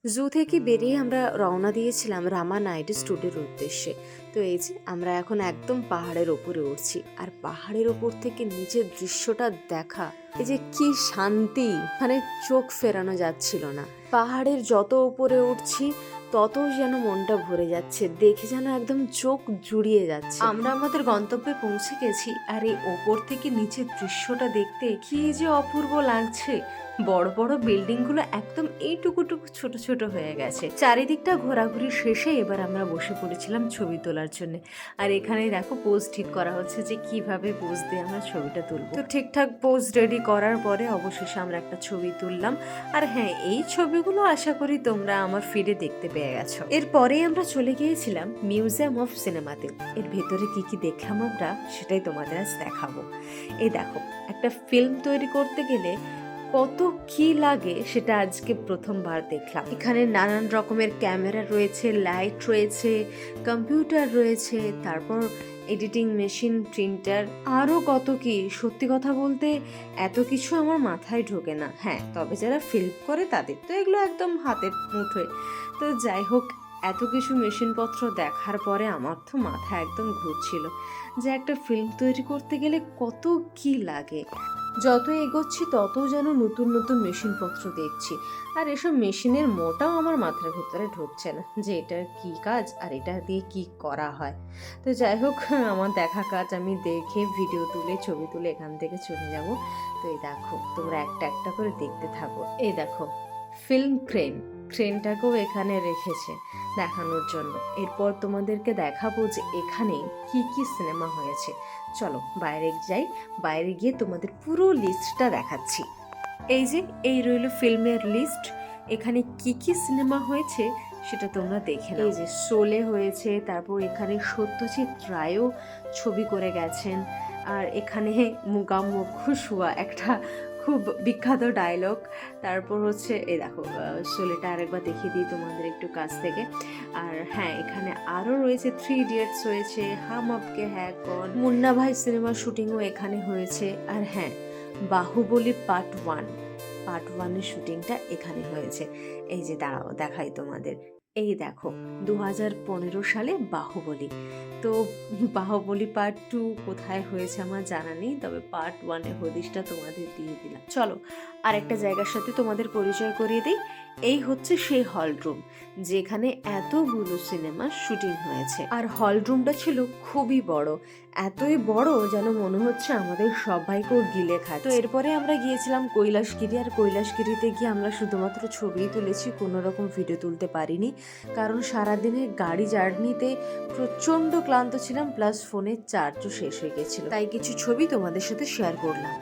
জু থেকে বেরিয়ে আমরা রওনা দিয়েছিলাম রামা নাইট স্টুডিওর উদ্দেশ্যে। তো এই যে আমরা এখন একদম পাহাড়ের ওপরে উঠছি, আর পাহাড়ের ওপর থেকে নিচের দৃশ্যটা দেখা, এই যে কি শান্তি, মানে চোখ ফেরানো যাচ্ছিল না। পাহাড়ের যত উপরে উঠছি তত যেন মনটা ভরে যাচ্ছে, দেখে যেন একদম চোখ জুড়িয়ে যাচ্ছে। আমরা আমাদের গন্তব্যে পৌঁছে গেছি, আর এই ওপর থেকে নিচের দৃশ্যটা দেখতে কি যে অপূর্ব লাগছে। বড় বড় বিল্ডিং গুলো একদম এইটুকুটুকু ছোট ছোট হয়ে গেছে। চারিদিকটা ঘোরাঘুরি শেষে এবার আমরা বসে পড়েছিলাম ছবি তোলার জন্য। আর এখানে দেখো পোজ ঠিক করা হচ্ছে যে কিভাবে পোজ দিয়ে আমরা ছবিটা তুলবো। তো ঠিকঠাক পোজ রেডি করার পরে অবশেষে আমরা একটা ছবি তুললাম। আর হ্যাঁ, এই ছবিগুলো আশা করি তোমরা আমার ফিডে দেখতে পেয়ে গেছো। এরপরে আমরা চলে গিয়েছিলাম মিউজিয়াম অফ সিনেমাতে। এর ভেতরে কি কি দেখলাম আমরা সেটাই তোমাদের আজ দেখাবো। এই দেখো, একটা ফিল্ম তৈরি করতে গেলে কত কি লাগে সেটা আজকে প্রথমবার দেখলাম। এখানে নানান রকমের ক্যামেরা রয়েছে, লাইট রয়েছে, কম্পিউটার রয়েছে, তারপর এডিটিং মেশিন, প্রিন্টার, আরও কত কি। সত্যি কথা বলতে এত কিছু আমার মাথায় ঢোকে না। হ্যাঁ, তবে যারা ফিল্ম করে তাদের তো এগুলো একদম হাতের মুঠোয়। তো যাই হোক, এত কিছু মেশিনপত্র দেখার পরে আমার তো মাথা একদম ঘুরছিল যে একটা ফিল্ম তৈরি করতে গেলে কত কি লাগে। যত এগোচ্ছি তত যেন নতুন নতুন মেশিনপত্র দেখছি, আর এসব মেশিনের মোটাও আমার মাথার ভেতরে ঢুকছে না যে এটা কি কাজ আর এটা দিয়ে কি করা হয়। তো যাই হোক, আমার দেখা কাজ আমি দেখে ভিডিও তুলে ছবি তুলে এখান থেকে চলে যাব। তো এই দেখো, তোমরা একটা একটা করে দেখতে থাকো। এই দেখো, ফিল্ম ক্রেনটাকেও এখানে রেখেছে দেখানোর জন্য। এরপর তোমাদেরকে দেখাবো যে এখানে কি কি সিনেমা হয়েছে। চলো বাইরে যাই, বাইরে গিয়ে তোমাদের পুরো লিস্টটা দেখাচ্ছি। এই যে এই রইল ফিল্মের লিস্ট। এখানে কি কি সিনেমা হয়েছে সেটা তোমরা দেখে নাও। এই যে শোলে হয়েছে, তারপর এখানে সত্যজিৎ রায়ও ছবি করে গেছেন। আর এখানে মুগা মুখ্য শুয়া একটা খুব বিখ্যাত ডায়লগ। তারপর হচ্ছে এই দেখো, শোলেটা আরেকবার দেখিয়ে দিই তোমাদের একটু কাছ থেকে। আর হ্যাঁ, এখানে আরও রয়েছে 3 ইডিয়টস হয়েছে, হাম আপকে হ্যায় কন, মুন্না ভাই সিনেমার শুটিংও এখানে হয়েছে। আর হ্যাঁ, বাহুবলী পার্ট ওয়ানের শুটিংটা এখানে হয়েছে। এই যে দাঁড়াও দেখাই তোমাদের। এই দেখো, 2015 সালে বাহুবলী। তো বাহুবলী পার্ট 2 কোথায় হয়েছে আমার জানা নেই, তবে পার্ট 1-এর হদিশটা তোমাদের দিয়ে দিলাম। চলো আরেকটা জায়গার সাথে তোমাদের পরিচয় করিয়ে দিই। এই হচ্ছে সেই হল রুম যেখানে এতগুলো সিনেমার শুটিং হয়েছে। আর হল রুমটা ছিল খুবই বড়, এতই বড় যেন মনে হচ্ছে আমাদের সবাইকেও গিলে খায়। তো এরপরে আমরা গিয়েছিলাম কৈলাসগিরি, আর কৈলাসগিরিতে গিয়ে আমরা শুধুমাত্র ছবিই তুলেছি, কোনো রকম ভিডিও তুলতে পারিনি, কারণ সারাদিনের গাড়ি জার্নিতে প্রচণ্ড ক্লান্ত ছিলাম, প্লাস ফোনের চার্জও শেষ হয়ে গেছিল। তাই কিছু ছবি তোমাদের সাথে শেয়ার করলাম।